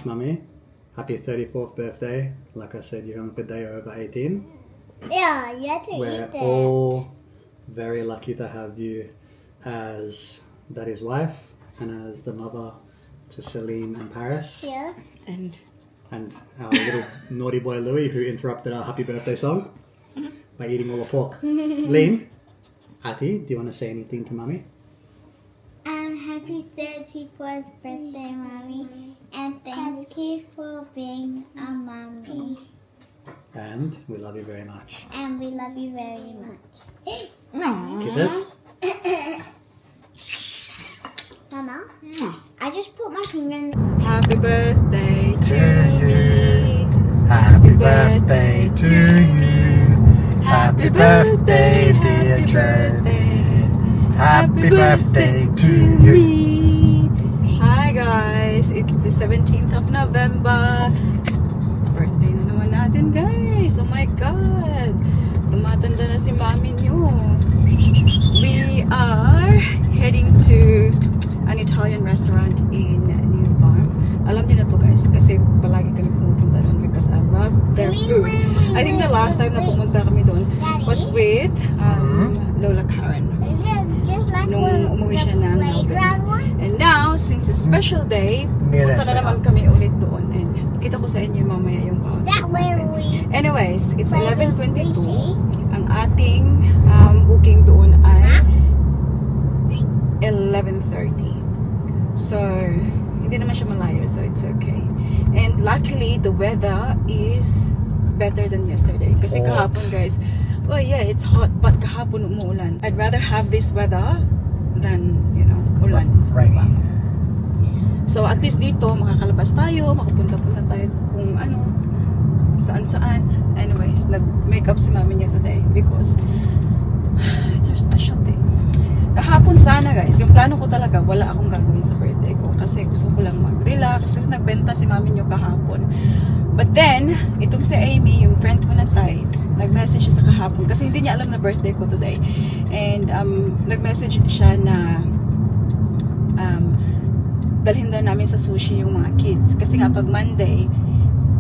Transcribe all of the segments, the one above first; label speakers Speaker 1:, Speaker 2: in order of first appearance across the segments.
Speaker 1: much, Mummy. Happy 34th birthday. Like I said, you're on a good day over 18.
Speaker 2: Yeah, you had to
Speaker 1: We're
Speaker 2: eat it.
Speaker 1: all very lucky to have you as Daddy's wife and as the mother to Celine and Paris.
Speaker 2: Yeah.
Speaker 3: And
Speaker 1: Our little naughty boy Louis, who interrupted our happy birthday song by eating all the pork. Lean, Ati, do you want to say anything to Mummy?
Speaker 2: Happy 34th birthday, Mommy. And thank you for being a mommy.
Speaker 1: And we love you very much.
Speaker 2: And we love you very much.
Speaker 1: Kisses?
Speaker 2: Mama, I just put my finger in the...
Speaker 3: happy birthday to
Speaker 1: To
Speaker 3: me.
Speaker 1: Happy birthday to you. Happy birthday, dear
Speaker 3: happy
Speaker 1: Joe.
Speaker 3: birthday.
Speaker 1: Happy birthday to you.
Speaker 3: me. Hi guys, it's the 17th of November. Birthday na naman natin guys. Oh my God. Tumatanda na si mami niyo. We are heading to an Italian restaurant in New Farm. Alam niyo na to guys kasi palagi kami pumupunta doon because I love their food. I think the last time na pumunta kami doon was with Lola Karen.
Speaker 2: Is it just like
Speaker 3: Nung umuwi siya ng
Speaker 2: playground one?
Speaker 3: And now, since it's special day, punta na naman kami ulit doon. And pakita ko sa inyo mamaya yung
Speaker 2: Is that where we
Speaker 3: Anyways, it's
Speaker 2: play with
Speaker 3: 11:22.
Speaker 2: Lucy?
Speaker 3: Ang ating booking doon ay 11:30. So, hindi naman siya malayo, so it's okay. And luckily, the weather is better than yesterday. Kasi
Speaker 1: Hot.
Speaker 3: kahapon, guys, oh yeah, it's hot, but kahapon umuulan. I'd rather have this weather than, ulan.
Speaker 1: Rainy.
Speaker 3: So, at least dito, makakalabas tayo, makapunta-punta tayo kung saan-saan. Anyways, nag-makeup si mami niya today because it's our special day. Kahapon sana guys, yung plano ko talaga, wala akong gagawin sa birthday ko kasi gusto ko lang mag-relax kasi nagbenta si mami niyo kahapon. But then, itong si Amy, yung friend ko na Thai, nag-message siya sa kahapon kasi hindi niya alam na birthday ko today. And nag-message siya na dalhin daw namin sa sushi yung mga kids kasi nga pag Monday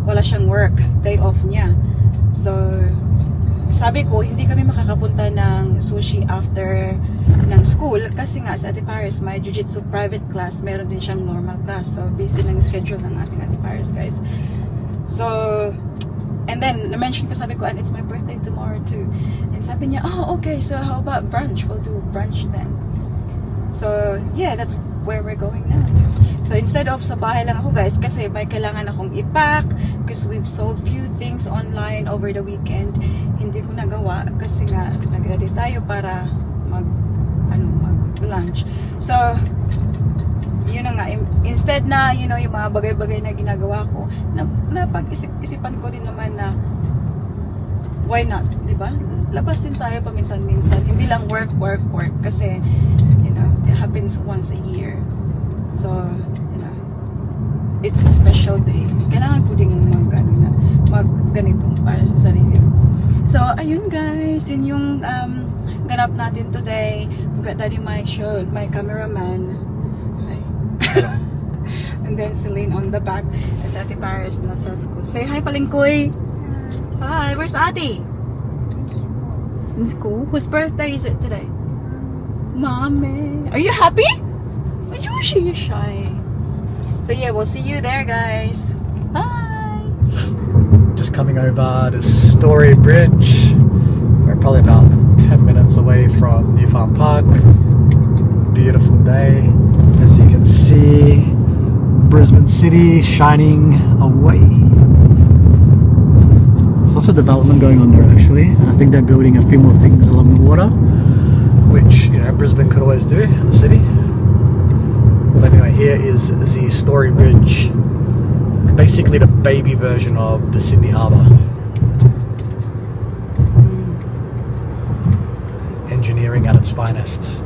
Speaker 3: wala siyang work, day off niya. So sabi ko hindi kami makakapunta ng sushi after ng school kasi nga sa Ate Paris may jiu-jitsu private class, meron din siyang normal class, so busy ng schedule ng ating Ate Paris guys. So and then na-mention ko, sabi ko, and it's my birthday tomorrow too, and sabi niya, oh okay, so how about brunch, we'll do brunch then. So yeah, that's where we're going now. So instead of sa bahay lang ako guys kasi may kailangan akong i-pack because we've sold few things online over the weekend. Hindi ko nagawa kasi nga nag-ready tayo para mag-lunch. So yun na nga, instead na yung mga bagay-bagay na ginagawa ko, napag-isip-isipan ko din naman na why not, di ba? Labas din tayo paminsan-minsan. Hindi lang work kasi it happens once a year. So, it's a special day. Kailangan ko ding mag-ganito para sa sarili ko. So, ayun guys, yun yung ganap natin today. We got Daddy Mike showed, my cameraman. Hi. And then Celine on the back. As Ate Paris nasa school. Say hi, Palingkoy! Hi, where's Ate? In school? Whose birthday is it today? Mommy. Are you happy? You're shy. So yeah, we'll see you there guys. Bye.
Speaker 1: Just coming over to Story Bridge. We're probably about 10 minutes away from New Farm Park. Beautiful day. As you can see, Brisbane City shining away. There's lots of development going on there actually. I think they're building a few more things along the water, which Brisbane could always do in the city. But anyway, here is the Story Bridge, basically the baby version of the Sydney Harbour. Engineering at its finest.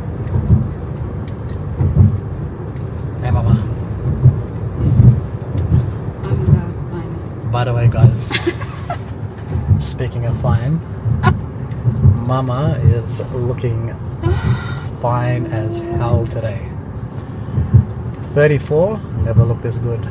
Speaker 1: Hey Mama.
Speaker 3: Yes. I'm the finest.
Speaker 1: By the way guys, speaking of fine, Mama is looking fine as hell today. 34, never looked this good.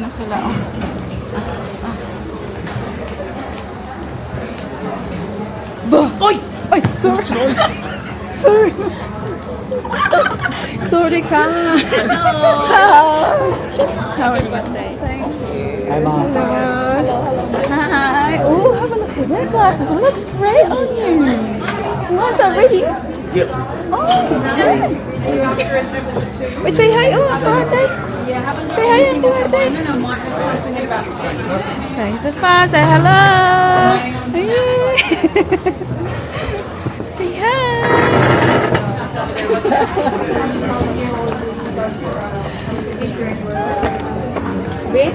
Speaker 3: na sila. Oh. Ba? Oy! Ay! Sorry! Sorry! Sorry ka! How are you? Thank you.
Speaker 1: Hi, Mom.
Speaker 3: Hello. Hi. Oh, have a look at their glasses. It looks great on you. Wow, is that ready?
Speaker 1: Yep.
Speaker 3: Oh, good. Wait, say hi. Oh, go ahead, Dave. Say hi and do it, Dave. Okay, the five. Say hello. Hey. Say hi. Wait.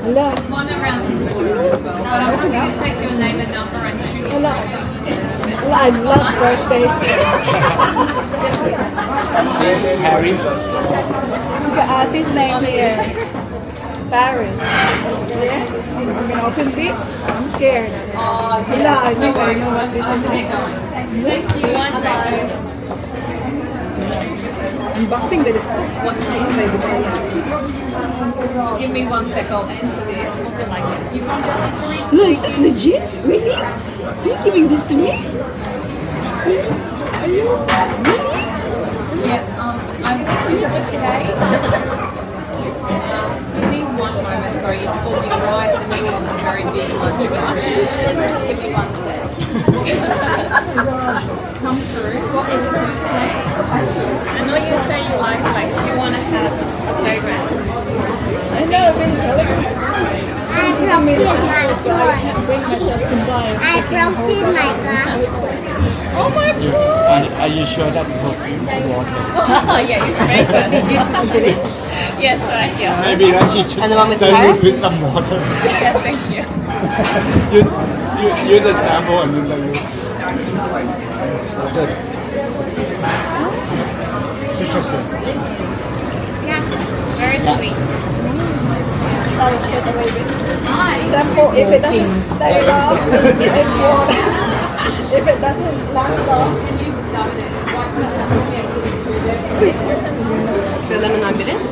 Speaker 3: Hello.
Speaker 4: One around the corner as well. So I want you to take your name and number and shoot your face up.
Speaker 3: I love birthdays.
Speaker 1: Harry.
Speaker 3: Look at Artie's name here. Paris. Yeah? I'm gonna open it. I'm scared. Hello, I know what this is.
Speaker 4: Thank you.
Speaker 3: Unboxing the lipstick.
Speaker 4: What's Give me 1 sec, I'll answer this. You from Delhi, Teresa?
Speaker 3: No, is this legit? Really? Are you giving this to me? Are you? Really?
Speaker 4: Yeah, is it for today? Give me 1 moment, sorry, you pulled me right in the middle of a very big lunch rush. Give me 1 sec. Come through. What is it you say? I know you say you like you want to have a playground.
Speaker 3: I know, I've been telling you.
Speaker 2: I broke in my toy.
Speaker 3: Bring myself to buy.
Speaker 2: I broke in my glass.
Speaker 3: Oh my god!
Speaker 5: Are you sure that you will drink the water?
Speaker 4: Yeah, it's very good. Did you spit it? Yes, right, yeah.
Speaker 5: Maybe that she should
Speaker 4: And the one with
Speaker 5: then you
Speaker 4: carrots?
Speaker 5: drink some water.
Speaker 4: Yeah, thank you.
Speaker 5: you the sample and then you. Citrusy.
Speaker 4: Very sweet. Hi.
Speaker 3: Sample, if it doesn't stay long, it's water. If it doesn't last long,
Speaker 4: Can you dub it in? What's the sample? Yeah, put it through there. The lemon lime bitters?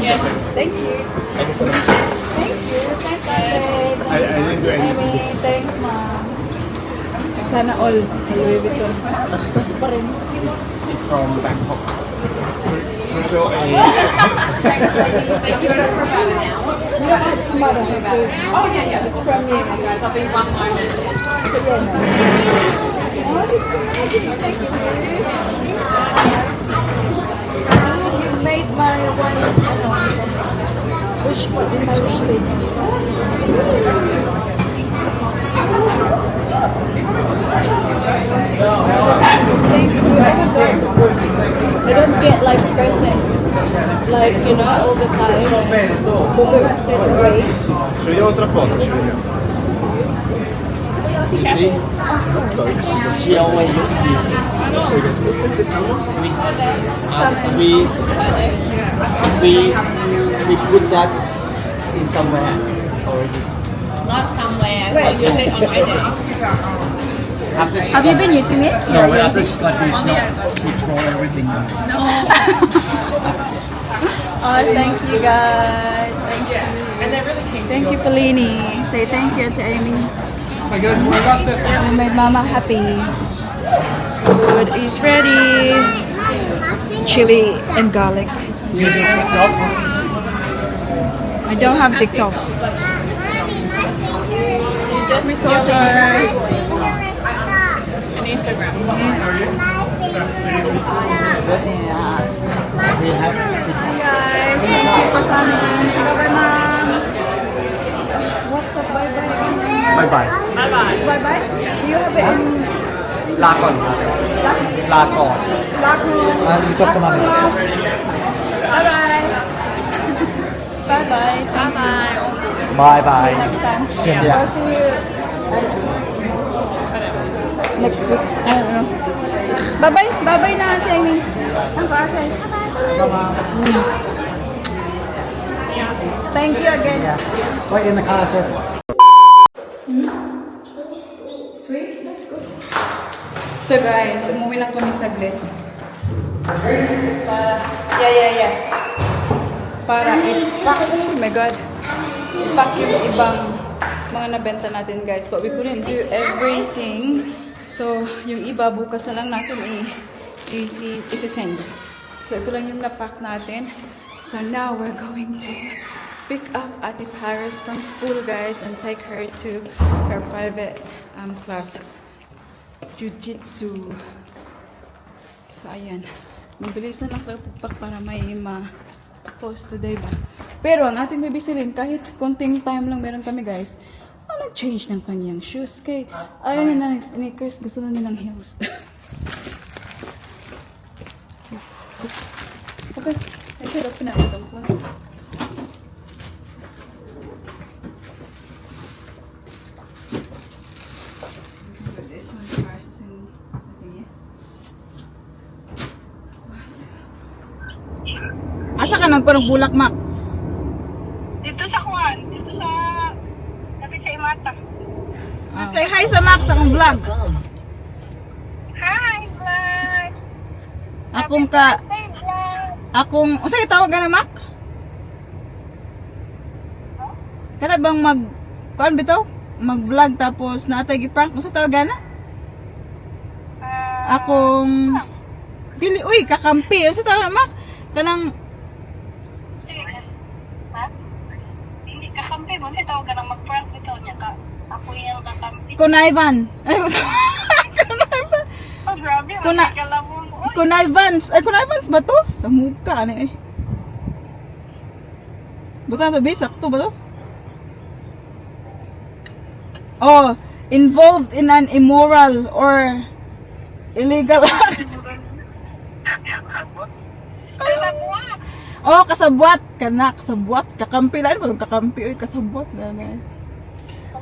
Speaker 4: Yeah.
Speaker 3: thank you.
Speaker 5: Thank you so much.
Speaker 3: Thank you. Thanks, Ate.
Speaker 5: I didn't do anything.
Speaker 3: Amy, thanks, Mom. Sana all. Louis Vuitton. Pa rin.
Speaker 5: It's from Bangkok. We'll go a.
Speaker 4: Thank you for about an hour.
Speaker 3: You don't have to smother her food.
Speaker 4: Oh, yeah, yeah.
Speaker 3: It's from me.
Speaker 4: Guys, I'll be 1 moment.
Speaker 3: Oh, this is amazing. Thank you. You made my wife wish for in my wish list. Thank you. I don't get like presents, like all the time. But straight away.
Speaker 5: Scegli tra poco, scegli. Sorry. She always uses we put that in somewhere already.
Speaker 4: Not somewhere. I'll use it on my day.
Speaker 3: Have you been using it?
Speaker 5: No, we have to like this. We throw everything out.
Speaker 3: Oh, thank you guys. Thank you.
Speaker 4: And they're really keen.
Speaker 3: Thank you, Polini. Say thank you to Amy.
Speaker 5: I guess we got this.
Speaker 3: You made Mama happy. Food is ready. Chili and garlic.
Speaker 5: You do TikTok?
Speaker 3: I don't have TikTok. Risotto.
Speaker 4: An Instagram.
Speaker 3: Yeah.
Speaker 5: We have
Speaker 3: Hi guys. Thank you for coming. Say bye-bye, Mom. What's up? Bye-bye.
Speaker 5: Bye-bye.
Speaker 3: It's bye-bye? Do you have it in
Speaker 5: ลาก่อนครับลาก่อน
Speaker 3: Laco?
Speaker 1: You talk to mommy.
Speaker 3: Bye-bye. Bye-bye.
Speaker 4: Bye-bye.
Speaker 5: บายบาย
Speaker 3: Next time.
Speaker 5: Same here.
Speaker 3: I'll see you next week. I don't know. Bye-bye. Bye-bye na, Ate Amy. Ang pa-ate. Thank you again.
Speaker 1: Wait in the car, sir.
Speaker 3: Sweet? That's good. So guys, umuwi lang kami saglit. Para, yeah. Para, oh my God. i-pack yung ibang mga nabenta natin guys. But we couldn't do everything. So, yung iba bukas na lang natin isi-send. So, ito lang yung na-pack natin. So, now we're going to pick up Ate Paris from school guys and take her to her private class. Jiu-Jitsu. So, ayan. Mabilis na lang pagpak para may ma-post today ba. Pero, ang ating bibisilin, kahit konting time lang meron kami guys, nag-change ng kanyang shoes. Kay, ayaw na ng sneakers, gusto na nilang heels. Okay, I should open up some clothes. This one first and nothing yet. Asa ka nagkurang bulak, Mac?
Speaker 6: Dito sa Juan, dito sa lapit sa Imata.
Speaker 3: Say hi sa Mac sa akong vlog.
Speaker 6: Hi, vlog!
Speaker 3: Akong
Speaker 6: Hey, vlog!
Speaker 3: unsa tawag na Mac? Kana bang kuan bitaw? Mag-vlog tapos naatay gi-prank unsa tawag na? Akong dili uy kakampi unsa tawag na Mac? Kanang
Speaker 6: Ha? Hindi kakampi mo, kasi tawag ka ng mag-prank dito niya ka. Ako yung kakampi.
Speaker 3: Kunayvan. Ay, Kunayvan.
Speaker 6: Oh, grabe,
Speaker 3: Kuna-
Speaker 6: magkakala mo. Uy,
Speaker 3: Kunayvans. Ay, Kunayvans ba to? Sa mukha, ano eh. Buta to, be? Sakto ba to? Oh, involved in an immoral or illegal act. Oh, kasabwat. Kasabwat. Kakampi lang. Walang kakampi. Uy, kasabwat.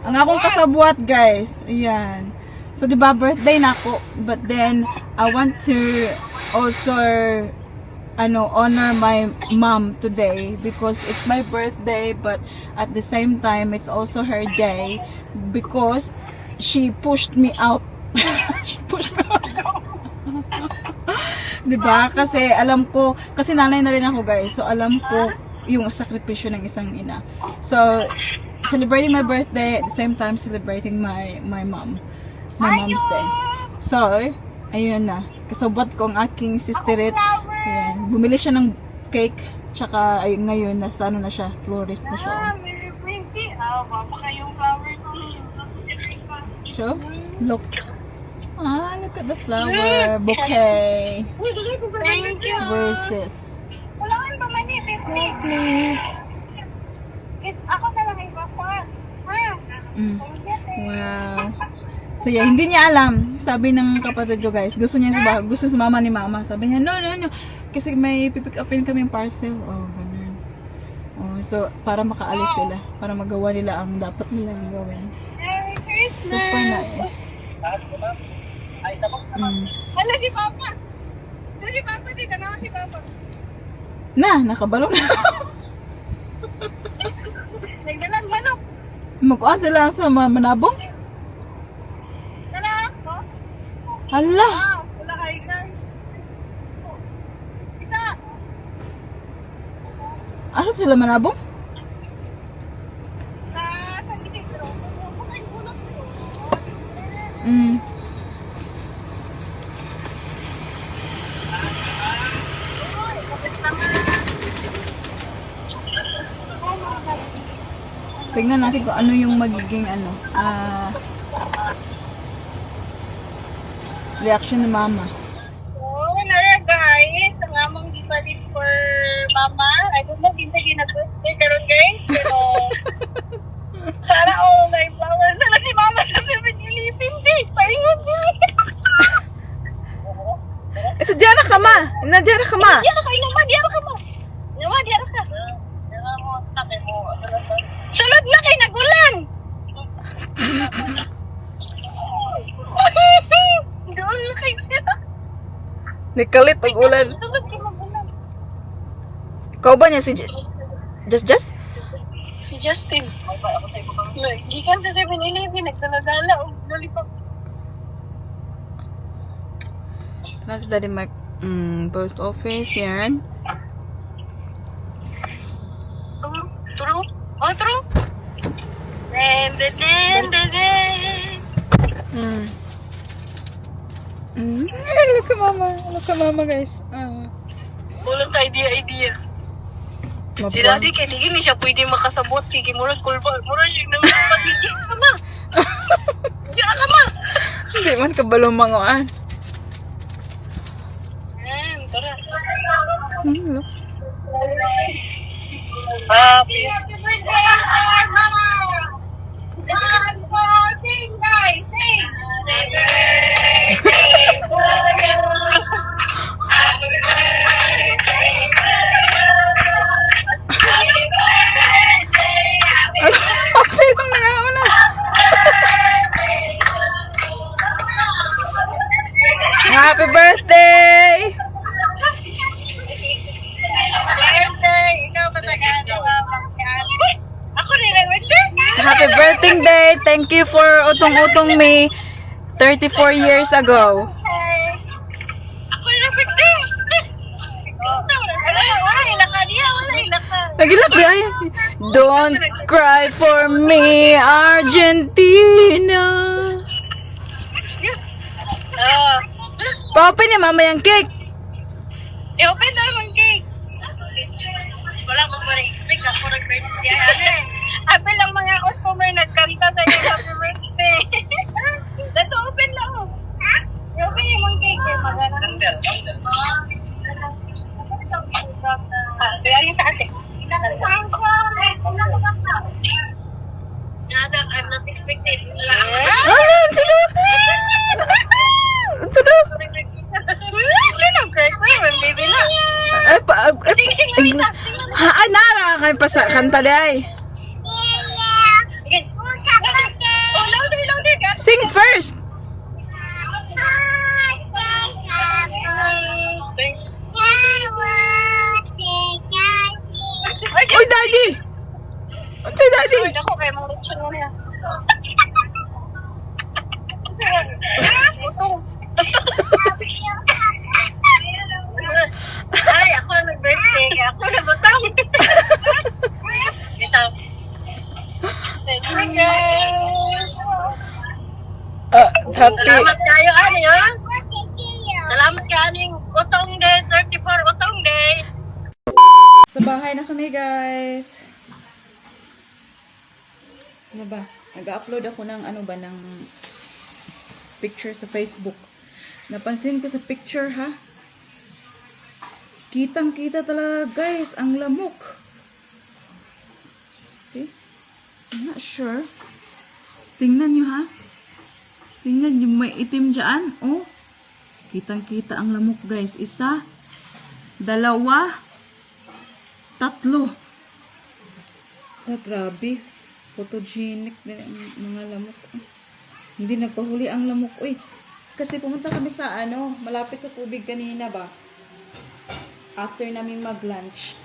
Speaker 3: Ang akong kasabwat, guys. Ayan. So, di ba, birthday na ako. But then, I want to also, honor my mom today because it's my birthday, but at the same time, it's also her day because she pushed me out. She pushed me out. Diba? Kasi alam ko, kasi nanay na rin ako guys, so alam ko yung sakripisyo ng isang ina. So, celebrating my birthday at the same time celebrating my mom's day. So, ayun na. Kasabot ko ang aking sisterit. Ayan. Bumili siya ng cake, tsaka ayun, ngayon, nasa ano na siya, florist na siya.
Speaker 6: very pretty. Baka yung flower ko.
Speaker 3: So, look. Look at the flower bouquet
Speaker 6: Thank you.
Speaker 3: versus
Speaker 6: Wala nga ba man eh, 50?
Speaker 3: lovely.
Speaker 6: Ako na lang iba pa. Ha?
Speaker 3: Wow. So yeah, hindi niya alam. Sabi ng kapatid ko guys, gusto sumama ni mama. Sabi niya, no. Kasi may pipick upin kaming parcel. Oh, ganun. Oh, so para makaalis sila. Para magawa nila ang dapat nilang gawin.
Speaker 6: Merry Christmas.
Speaker 3: Super nice.
Speaker 6: Hala si Papa. Si Papa dito. Nawa si Papa.
Speaker 3: Nakabalo na.
Speaker 6: Nagdalang manok.
Speaker 3: Magkuhan sila sa manabong.
Speaker 6: Tara ako.
Speaker 3: Hala.
Speaker 6: Wala kayo guys. Isa.
Speaker 3: Asa sila manabong?
Speaker 6: Sa gilid. Kumain ko lang sila.
Speaker 3: Tingnan natin kung ano yung magiging reaction ni mama.
Speaker 6: Nara guys, ang among gipalit for mama. I don't know, kinsa ginag-birthday karon guys. Pero, sana all my flowers. Sana si mama sa 7-Eleven, di. Paingon din.
Speaker 3: So, diyan ka ma! Diyan ka ma!
Speaker 6: Diyan ka, inuma, diyan ka mo. Inuma, diyan ka. Diyan mo, takay mo. Sulod na kay nagulan. Doon na kay siya.
Speaker 3: Nikalit ang ulan.
Speaker 6: Sulod kay nagulan.
Speaker 3: Ikaw ba niya si Just?
Speaker 6: Si Justin. Gikan sa 7-Eleven, nagdala-dala. Lollipop.
Speaker 3: Nasa Daddy Mac post office yan.
Speaker 6: True? Oh, true? Den, den, den, den, den.
Speaker 3: Look at mama. Look at mama, guys.
Speaker 6: Walang idea. Si Daddy, kaya di siya pwede makasabot. Kaya murag kulba. Murag siya naman pagiging mama. Diyan ka ma.
Speaker 3: Hindi man kabalong mangoan.
Speaker 6: Tara.
Speaker 3: Look.
Speaker 6: Happy birthday, mama. Dance po, sing guys, sing. Happy birthday to you. Happy birthday to you. Happy birthday, happy
Speaker 3: Okay lang na nga una. Happy birthday!
Speaker 6: birthday. Ikaw ba tagaan ni mama? Ako rin ang birthday.
Speaker 3: Happy birthday day! Thank you for utong-utong me 34 years ago.
Speaker 6: Ako rin ang birthday. Wala ilaka niya. Wala ilaka.
Speaker 3: Nagilak di ay. Don't cry for me, Argentina. Pa-open ni mama yung cake.
Speaker 6: I-open daw yung cake. Wala mo pa na-expect ako nag-birthday. Happy lang mga customer nagkanta sa iyo happy birthday. Dito open lang. I-open yung cake. Candle. Kaya yung sa atin. I'm not expecting.
Speaker 3: Ano? Sino? Sino?
Speaker 6: Sino Greg? Baby na.
Speaker 3: Nara kay pasa kanta day.
Speaker 6: Oh, louder, guys.
Speaker 3: Sing first. Oy, daddy. Oy, daddy.
Speaker 6: Ay, ako kayo mga lechon mo na. Ay, ako nag-birthday. Ako nag-utang. Ito. Thank you, guys.
Speaker 3: Happy.
Speaker 6: Salamat kayo, ani, ha? Salamat kayo, aning utong day, 34 utong day.
Speaker 3: Sa bahay na kami, guys. Ano ba? Nag-upload ako ng ng picture sa Facebook. Napansin ko sa picture, ha? Kitang-kita talaga, guys, ang lamok. Okay? I'm not sure. Tingnan nyo, ha? Tingnan nyo, may itim dyan. Oh, kitang-kita ang lamok, guys. Isa, dalawa, tatlo. Grabe. Photogenic din ang mga lamok. Hindi nagpahuli ang lamok. Uy, kasi pumunta kami sa malapit sa tubig kanina ba? After namin mag-lunch.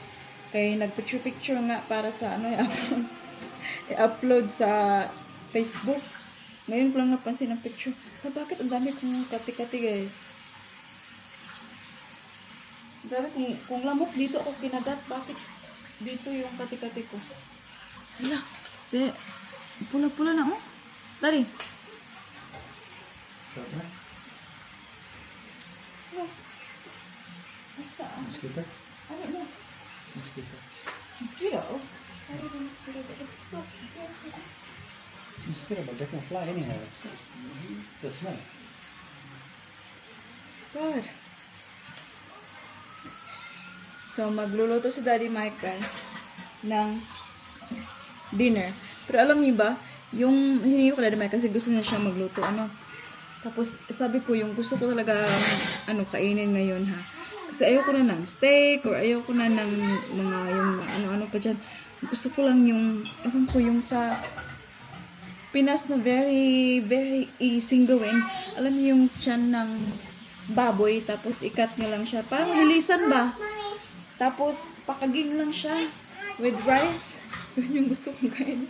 Speaker 3: Kaya nag-picture-picture nga para sa i-upload sa Facebook. Ngayon ko lang napansin ang picture. Bakit ang dami kong kati-kati, guys? Grabe, kung lamok dito ako kinagat, bakit dito yung kati-kati ko? Hala, pula-pula na, oh. Dari. Oh. Saan?
Speaker 1: Mosquito?
Speaker 3: Ano na?
Speaker 1: Mosquito.
Speaker 3: Mosquito? Ano ba mosquito?
Speaker 1: It's mosquito, but they can fly anyhow. It's the smell.
Speaker 3: God. So, magluluto si Daddy Michael ng dinner. Pero alam niyo ba, yung hiningi ko kay Daddy Michael kasi gusto niya siyang magluto. Tapos, sabi ko, yung gusto ko talaga, kainin ngayon, ha. Kasi ayoko na ng steak, or ayoko na ng mga, yung ano-ano pa dyan. Gusto ko lang yung, yung sa Pinas na very, very easy gawin. Alam niyo yung tiyan ng baboy, tapos ikat niya lang siya. Parang hilisan ba? Tapos, pakaging lang siya with rice. Yun yung gusto kong kainin.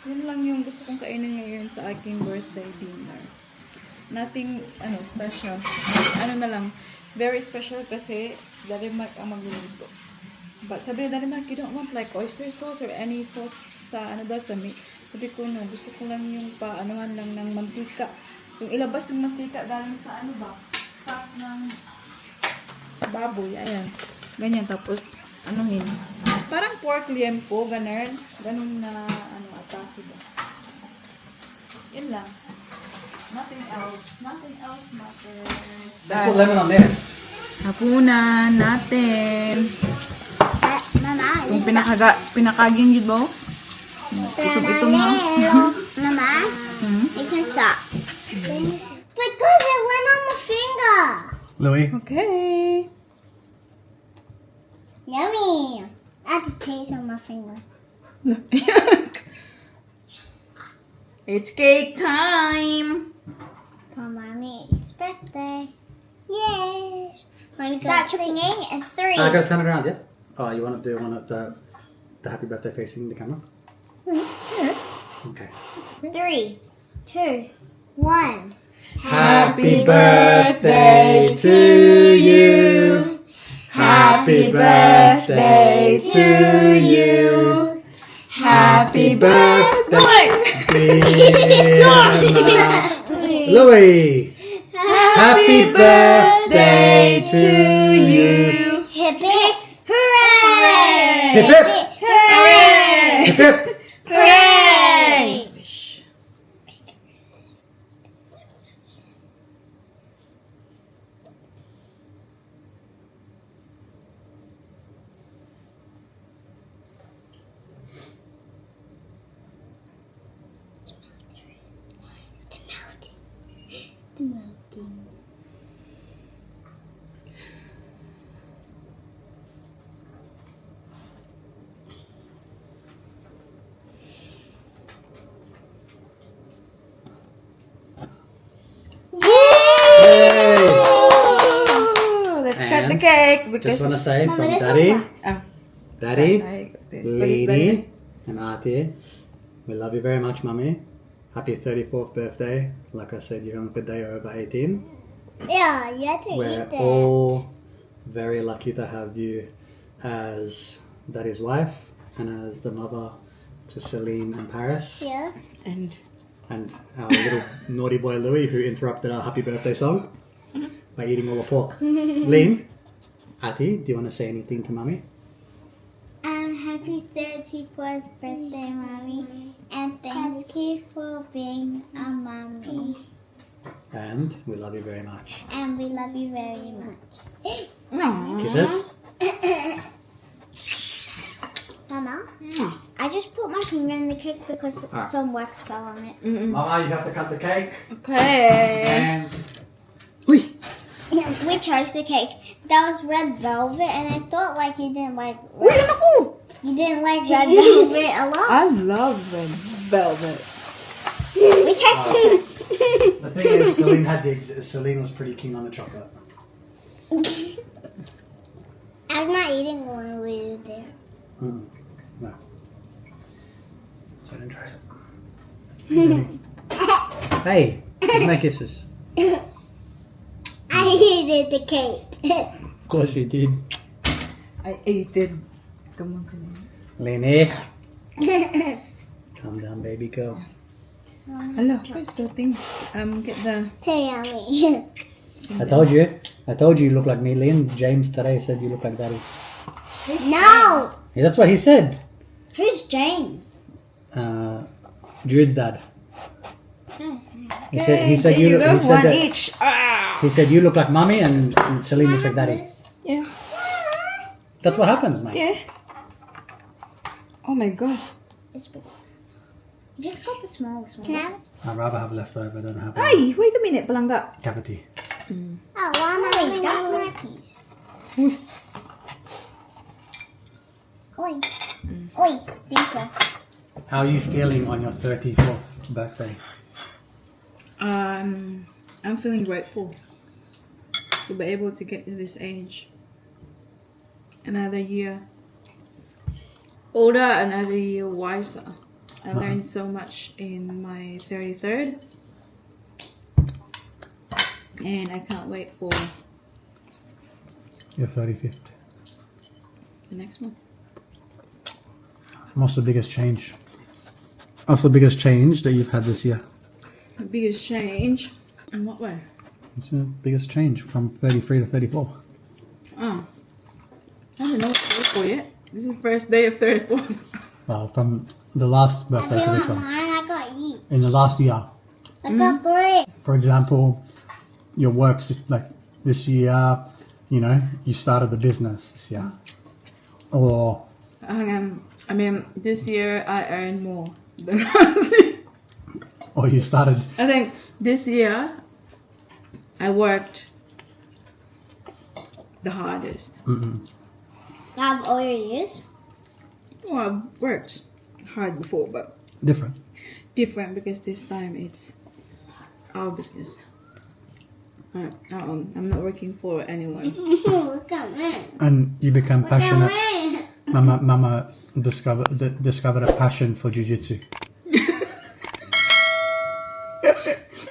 Speaker 3: Yun lang yung gusto kong kainin ngayon sa aking birthday dinner. Nothing, special. Na lang, very special kasi Daddy Mike ang magluluto. But sabi na naman, you don't want like oyster sauce or any sauce sa ano daw sa meat. Sabi ko no, gusto ko lang yung paanuhan lang ng mantika. Yung ilabas yung mantika galing sa ano ba? Fat ng baboy. Ayan. Ganyan. Tapos, anuhin. Parang pork liempo, ganun. Ganun na, ano, atake ba? Yun lang. Nothing else. Nothing else matters.
Speaker 1: Put lemon on this.
Speaker 3: Hapunan natin.
Speaker 2: Mama,
Speaker 3: Kung pinakagin yun ba? Itong ha?
Speaker 2: Mama,
Speaker 3: Hmm?
Speaker 2: you can stop. Because it went on my finger.
Speaker 1: Louis.
Speaker 3: Okay.
Speaker 2: Yummy. I just taste on my finger.
Speaker 3: It's cake time.
Speaker 2: For Mommy's birthday. Yay. Let me start singing in 3.
Speaker 1: I gotta turn it around, yeah? Oh, you want to do one at the happy birthday facing the camera? Okay.
Speaker 2: 3, 2, 1.
Speaker 1: Happy birthday to you. Happy birthday to you. Happy birthday, Louis. Happy birthday to you.
Speaker 2: Hip hip hooray!
Speaker 1: Hip hip.
Speaker 2: Hooray!
Speaker 1: Hip hip.
Speaker 2: Hooray! It's melting.
Speaker 1: Yay!
Speaker 3: Oh, let's cut the
Speaker 1: And
Speaker 3: cake
Speaker 1: Just
Speaker 3: because
Speaker 1: want to say
Speaker 2: Mama,
Speaker 1: from
Speaker 2: there's
Speaker 1: Daddy,
Speaker 2: some wax.
Speaker 1: Daddy,
Speaker 3: this
Speaker 1: Lady, and Auntie, we love you very much, Mummy. Happy 34th birthday. Like I said, you're on a good day over 18.
Speaker 2: Yeah, you had to
Speaker 1: We're
Speaker 2: eat it.
Speaker 1: all very lucky to have you as Daddy's wife and as the mother to Celine and Paris.
Speaker 2: Yeah.
Speaker 3: and
Speaker 1: And our little naughty boy Louis, who interrupted our happy birthday song by eating all the pork. Lean, Ati, do you want to say anything to Mummy?
Speaker 2: Happy 34th birthday, Mommy. And thank you for being a mommy.
Speaker 1: And we love you very much.
Speaker 2: And we love you very much.
Speaker 1: Kisses?
Speaker 2: Mama, I just put my finger in the cake because
Speaker 1: Ah.
Speaker 2: some wax fell on it.
Speaker 1: Mama, you have to cut the cake.
Speaker 3: okay.
Speaker 1: And
Speaker 3: Uy!
Speaker 2: We chose the cake. That was red velvet, and I thought like you didn't like
Speaker 3: Uy, ano ko?
Speaker 2: you didn't like red velvet a lot.
Speaker 3: I love red velvet.
Speaker 2: We tasted.
Speaker 1: the thing is, Celine was pretty keen on the chocolate.
Speaker 2: I'm not eating one we were there.
Speaker 1: No. So I didn't try it. Hey, my kisses.
Speaker 2: I hated the cake.
Speaker 1: Of course you did.
Speaker 3: I ate it. Come on.
Speaker 1: Lene. Calm down, baby girl.
Speaker 3: Hello, where's the thing? Get the...
Speaker 2: Too yummy.
Speaker 1: I told you you look like me, Lynn. James today said you look like Daddy.
Speaker 2: No!
Speaker 1: Yeah, that's what he said.
Speaker 2: Who's James?
Speaker 1: Jude's dad. He said
Speaker 3: there you go,
Speaker 1: he said
Speaker 3: one
Speaker 1: that-
Speaker 3: each. Ah!
Speaker 1: He said you look like Mommy and Celine looks like Daddy.
Speaker 3: Yeah,
Speaker 1: That's what happened, mate.
Speaker 3: yeah. Oh my god.
Speaker 2: It's big. You just got the smallest one. Can I have it?
Speaker 1: I'd rather have leftover than have a
Speaker 3: Ay, wait a minute, palangga.
Speaker 1: cavity.
Speaker 2: Oh, wait, that's my piece.
Speaker 3: Uy.
Speaker 2: Oi. Oi, thank you.
Speaker 1: How are you feeling on your 34th birthday?
Speaker 3: I'm feeling grateful to be able to get to this age. Another year older, another year wiser. I learned so much in my 33rd, and I can't wait for
Speaker 1: Your 35th.
Speaker 3: the next one.
Speaker 1: What's the biggest change? What's the biggest change that you've had this year?
Speaker 3: The biggest change? In what way?
Speaker 1: What's the biggest change from 33 to 34?
Speaker 3: Oh. I don't know what to look for yet. This is the first day of 34.
Speaker 1: Well, from the last
Speaker 2: I
Speaker 1: birthday to
Speaker 2: feel
Speaker 1: this
Speaker 2: like
Speaker 1: one.
Speaker 2: mine. I got eat.
Speaker 1: In the last year,
Speaker 2: I got 3.
Speaker 1: for example, your work's like this year, you know, you started the business this year. Or,
Speaker 3: I mean, this year I earned more than last year.
Speaker 1: or you started,
Speaker 3: I think this year I worked the hardest.
Speaker 2: Out of all your years?
Speaker 3: Well, I've worked hard before, but
Speaker 1: different.
Speaker 3: different because this time it's our business. I'm not working for anyone.
Speaker 2: Look at me.
Speaker 1: And you become
Speaker 2: Look at
Speaker 1: passionate.
Speaker 2: me.
Speaker 1: Mama discovered a passion for jiu-jitsu.